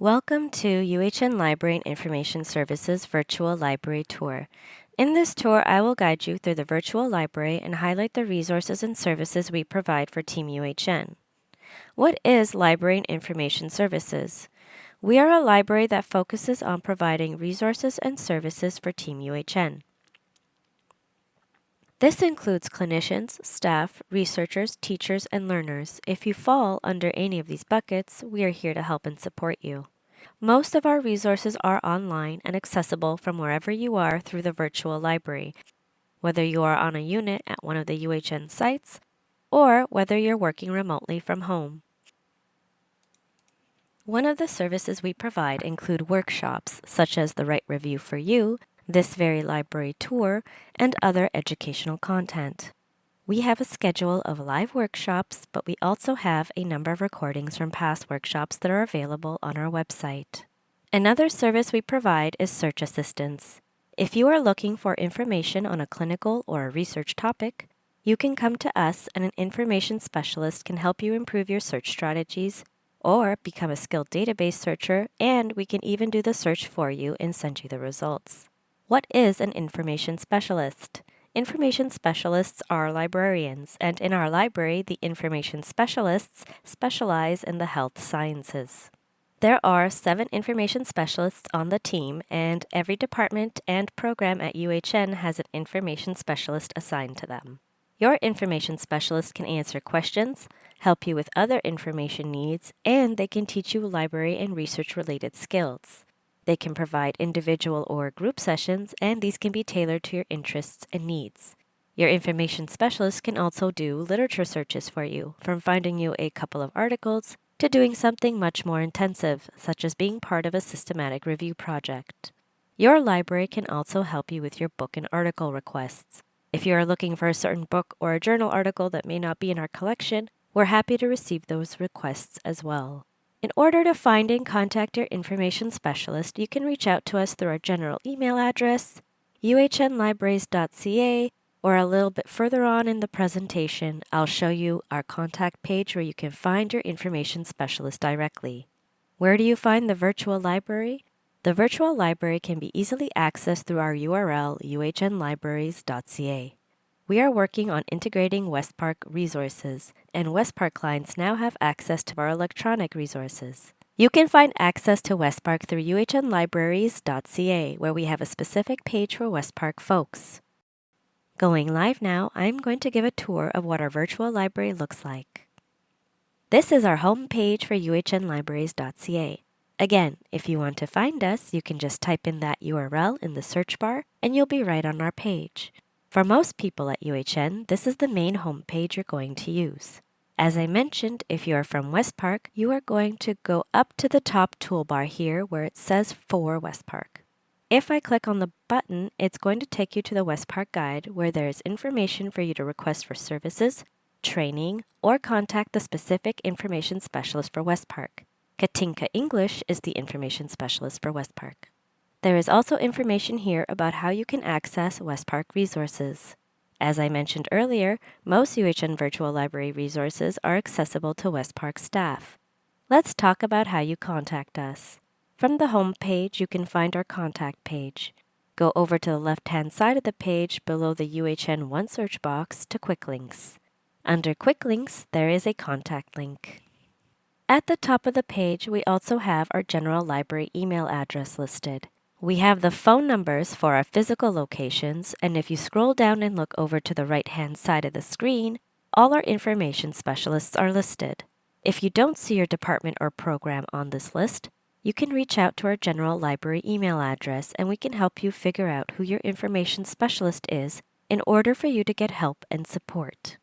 Welcome to UHN Library Information Services Virtual Library Tour. In this tour, I will guide you through the virtual library and highlight the resources and services we provide for Team UHN. What is Library Information Services? We are a library that focuses on providing resources and services for Team UHN. This includes clinicians, staff, researchers, teachers, and learners. If you fall under any of these buckets, we are here to help and support you. Most of our resources are online and accessible from wherever you are through the virtual library, whether you are on a unit at one of the UHN sites or whether you're working remotely from home. One of the services we provide include workshops such as the Write Review for You, this very library tour, and other educational content. We have a schedule of live workshops, but we also have a number of recordings from past workshops that are available on our website. Another service we provide is search assistance. If you are looking for information on a clinical or a research topic, you can come to us and an information specialist can help you improve your search strategies or become a skilled database searcher, and we can even do the search for you and send you the results. What is an information specialist? Information specialists are librarians, and in our library, the information specialists specialize in the health sciences. There are 7 information specialists on the team, and every department and program at UHN has an information specialist assigned to them. Your information specialist can answer questions, help you with other information needs, and they can teach you library and research-related skills. They can provide individual or group sessions, and these can be tailored to your interests and needs. Your information specialist can also do literature searches for you, from finding you a couple of articles to doing something much more intensive, such as being part of a systematic review project. Your library can also help you with your book and article requests. If you are looking for a certain book or a journal article that may not be in our collection, we're happy to receive those requests as well. In order to find and contact your information specialist, you can reach out to us through our general email address, UHNLibraries.ca, or a little bit further on in the presentation, I'll show you our contact page where you can find your information specialist directly. Where do you find the virtual library? The virtual library can be easily accessed through our URL, UHNLibraries.ca. We are working on integrating Westpark resources, and Westpark clients now have access to our electronic resources. You can find access to Westpark through UHNLibraries.ca, where we have a specific page for Westpark folks. Going live now, I'm going to give a tour of what our virtual library looks like. This is our home page for UHNLibraries.ca. Again, if you want to find us, you can just type in that URL in the search bar, and you'll be right on our page. For most people at UHN, this is the main home page you're going to use. As I mentioned, if you are from Westpark, you are going to go up to the top toolbar here where it says For Westpark. If I click on the button, it's going to take you to the Westpark Guide where there is information for you to request for services, training, or contact the specific information specialist for Westpark. Katinka English is the information specialist for Westpark. There is also information here about how you can access Westpark resources. As I mentioned earlier, most UHN virtual library resources are accessible to Westpark staff. Let's talk about how you contact us. From the home page, you can find our contact page. Go over to the left-hand side of the page below the UHN OneSearch box to Quick Links. Under Quick Links, there is a contact link. At the top of the page, we also have our general library email address listed. We have the phone numbers for our physical locations, and if you scroll down and look over to the right-hand side of the screen, all our information specialists are listed. If you don't see your department or program on this list, you can reach out to our general library email address and we can help you figure out who your information specialist is in order for you to get help and support.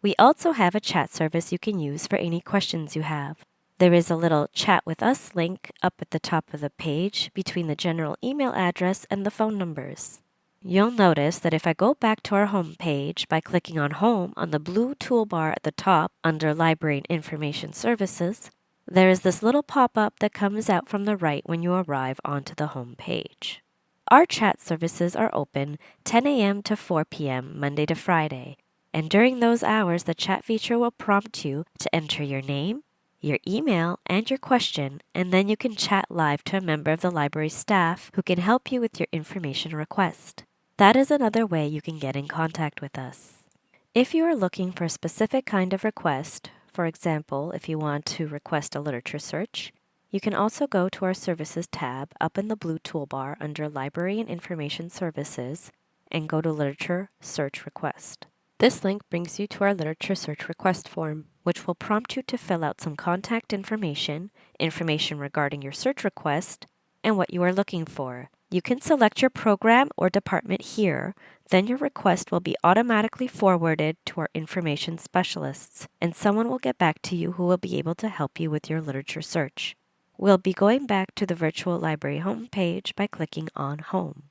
We also have a chat service you can use for any questions you have. There is a little Chat with Us link up at the top of the page between the general email address and the phone numbers. You'll notice that if I go back to our home page by clicking on Home on the blue toolbar at the top under Library and Information Services, there is this little pop-up that comes out from the right when you arrive onto the home page. Our chat services are open 10 a.m. to 4 p.m. Monday to Friday, and during those hours the chat feature will prompt you to enter your name, your email, and your question, and then you can chat live to a member of the library staff who can help you with your information request. That is another way you can get in contact with us. If you are looking for a specific kind of request, for example, if you want to request a literature search, you can also go to our Services tab up in the blue toolbar under Library and Information Services and go to Literature Search Request. This link brings you to our literature search request form, which will prompt you to fill out some contact information, information regarding your search request, and what you are looking for. You can select your program or department here, then your request will be automatically forwarded to our information specialists, and someone will get back to you who will be able to help you with your literature search. We'll be going back to the virtual library homepage by clicking on Home.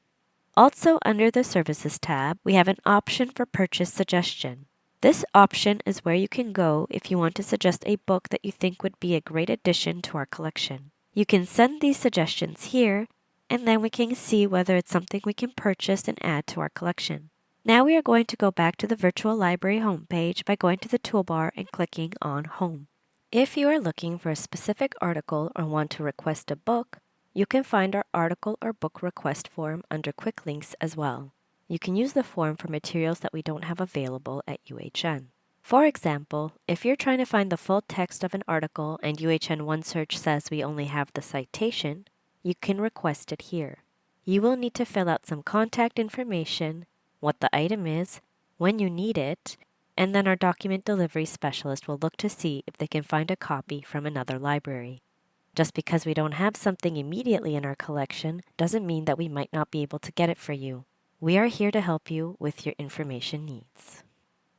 Also, under the Services tab, we have an option for Purchase Suggestion. This option is where you can go if you want to suggest a book that you think would be a great addition to our collection. You can send these suggestions here, and then we can see whether it's something we can purchase and add to our collection. Now we are going to go back to the virtual library homepage by going to the toolbar and clicking on Home. If you are looking for a specific article or want to request a book, you can find our article or book request form under Quick Links as well. You can use the form for materials that we don't have available at UHN. For example, if you're trying to find the full text of an article and UHN OneSearch says we only have the citation, you can request it here. You will need to fill out some contact information, what the item is, when you need it, and then our document delivery specialist will look to see if they can find a copy from another library. Just because we don't have something immediately in our collection doesn't mean that we might not be able to get it for you. We are here to help you with your information needs.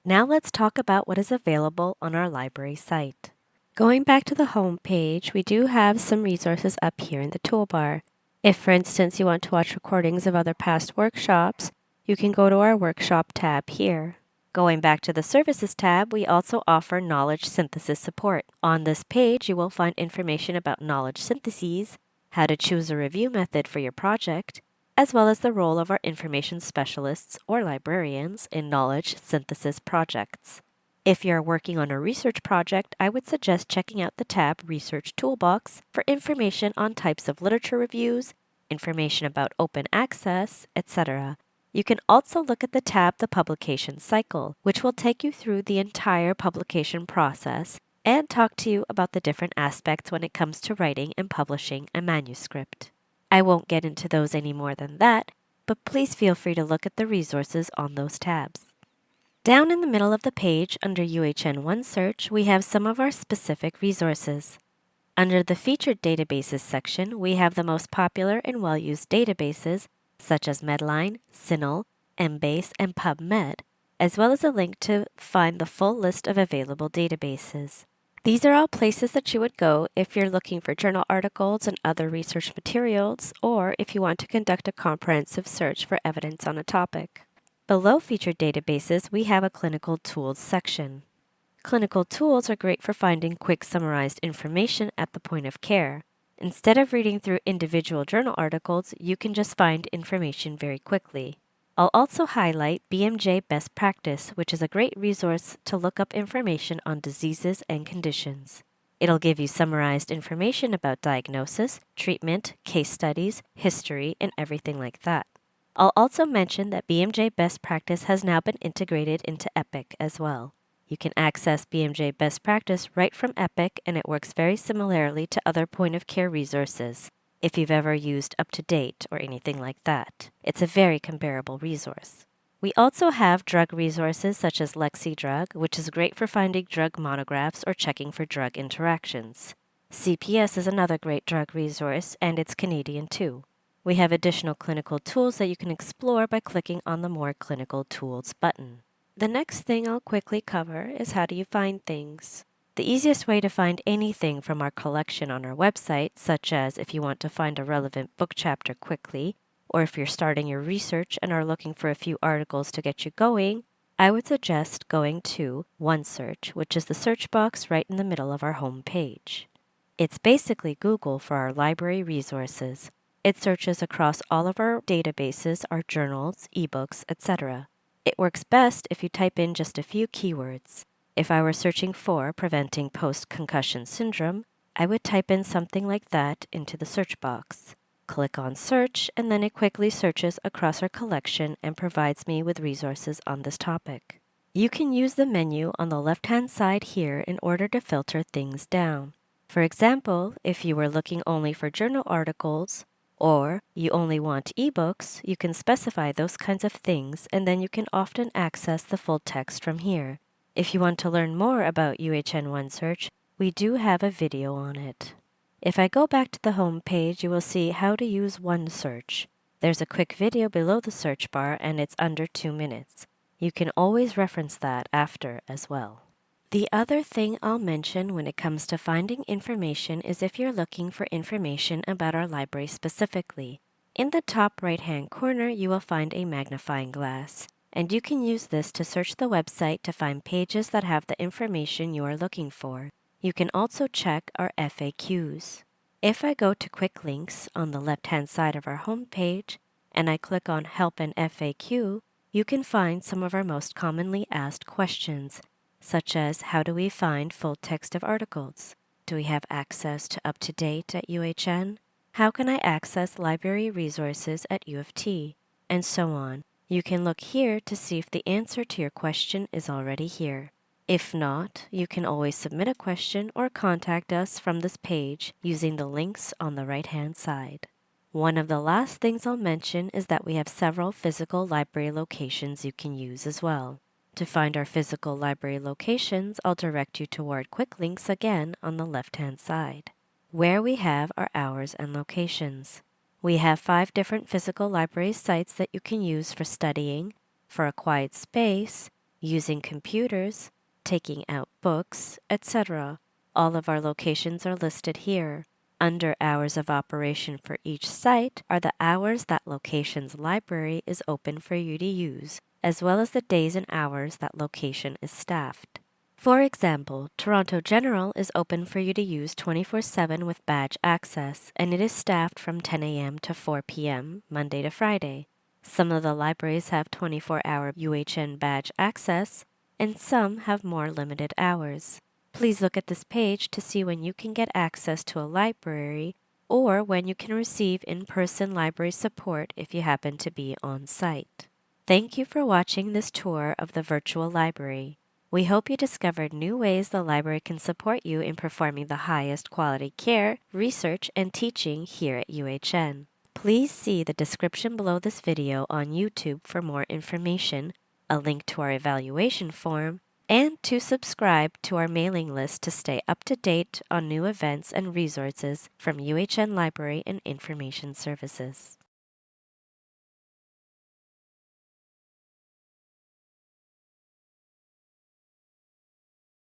Now let's talk about what is available on our library site. Going back to the home page, we do have some resources up here in the toolbar. If, for instance, you want to watch recordings of other past workshops, you can go to our Workshop tab here. Going back to the Services tab, we also offer knowledge synthesis support. On this page, you will find information about knowledge syntheses, how to choose a review method for your project, as well as the role of our information specialists or librarians in knowledge synthesis projects. If you are working on a research project, I would suggest checking out the tab Research Toolbox for information on types of literature reviews, information about open access, etc. You can also look at the tab The Publication Cycle, which will take you through the entire publication process and talk to you about the different aspects when it comes to writing and publishing a manuscript. I won't get into those any more than that, but please feel free to look at the resources on those tabs. Down in the middle of the page under UHN OneSearch, we have some of our specific resources. Under the Featured Databases section, we have the most popular and well-used databases such as Medline, CINAHL, Embase, and PubMed, as well as a link to find the full list of available databases. These are all places that you would go if you're looking for journal articles and other research materials, or if you want to conduct a comprehensive search for evidence on a topic. Below Featured Databases, we have a Clinical Tools section. Clinical tools are great for finding quick summarized information at the point of care. Instead of reading through individual journal articles, you can just find information very quickly. I'll also highlight BMJ Best Practice, which is a great resource to look up information on diseases and conditions. It'll give you summarized information about diagnosis, treatment, case studies, history, and everything like that. I'll also mention that BMJ Best Practice has now been integrated into Epic as well. You can access BMJ Best Practice right from Epic, and it works very similarly to other point-of-care resources, if you've ever used UpToDate or anything like that. It's a very comparable resource. We also have drug resources such as Lexidrug, which is great for finding drug monographs or checking for drug interactions. CPS is another great drug resource, and it's Canadian too. We have additional clinical tools that you can explore by clicking on the More Clinical Tools button. The next thing I'll quickly cover is how do you find things. The easiest way to find anything from our collection on our website, such as if you want to find a relevant book chapter quickly, or if you're starting your research and are looking for a few articles to get you going, I would suggest going to OneSearch, which is the search box right in the middle of our home page. It's basically Google for our library resources. It searches across all of our databases, our journals, ebooks, etc. It works best if you type in just a few keywords. If I were searching for preventing post-concussion syndrome, I would type in something like that into the search box. Click on Search, and then it quickly searches across our collection and provides me with resources on this topic. You can use the menu on the left-hand side here in order to filter things down. For example, if you were looking only for journal articles, or you only want ebooks, you can specify those kinds of things, and then you can often access the full text from here. If you want to learn more about UHN OneSearch, we do have a video on it. If I go back to the home page, you will see how to use OneSearch. There's a quick video below the search bar, and it's under 2 minutes. You can always reference that after as well. The other thing I'll mention when it comes to finding information is if you're looking for information about our library specifically. In the top right-hand corner, you will find a magnifying glass, and you can use this to search the website to find pages that have the information you are looking for. You can also check our FAQs. If I go to Quick Links on the left-hand side of our home page, and I click on Help and FAQ, you can find some of our most commonly asked questions, such as how do we find full text of articles? Do we have access to UpToDate at UHN? How can I access library resources at U of T? And so on. You can look here to see if the answer to your question is already here. If not, you can always submit a question or contact us from this page using the links on the right-hand side. One of the last things I'll mention is that we have several physical library locations you can use as well. To find our physical library locations, I'll direct you toward Quick Links again on the left-hand side, where we have our hours and locations. We have 5 different physical library sites that you can use for studying, for a quiet space, using computers, taking out books, etc. All of our locations are listed here. Under hours of operation for each site are the hours that location's library is open for you to use, as well as the days and hours that location is staffed. For example, Toronto General is open for you to use 24/7 with badge access, and it is staffed from 10 a.m. to 4 p.m., Monday to Friday. Some of the libraries have 24-hour UHN badge access, and some have more limited hours. Please look at this page to see when you can get access to a library or when you can receive in-person library support if you happen to be on site. Thank you for watching this tour of the virtual library. We hope you discovered new ways the library can support you in performing the highest quality care, research, and teaching here at UHN. Please see the description below this video on YouTube for more information, a link to our evaluation form, and to subscribe to our mailing list to stay up to date on new events and resources from UHN Library and Information Services.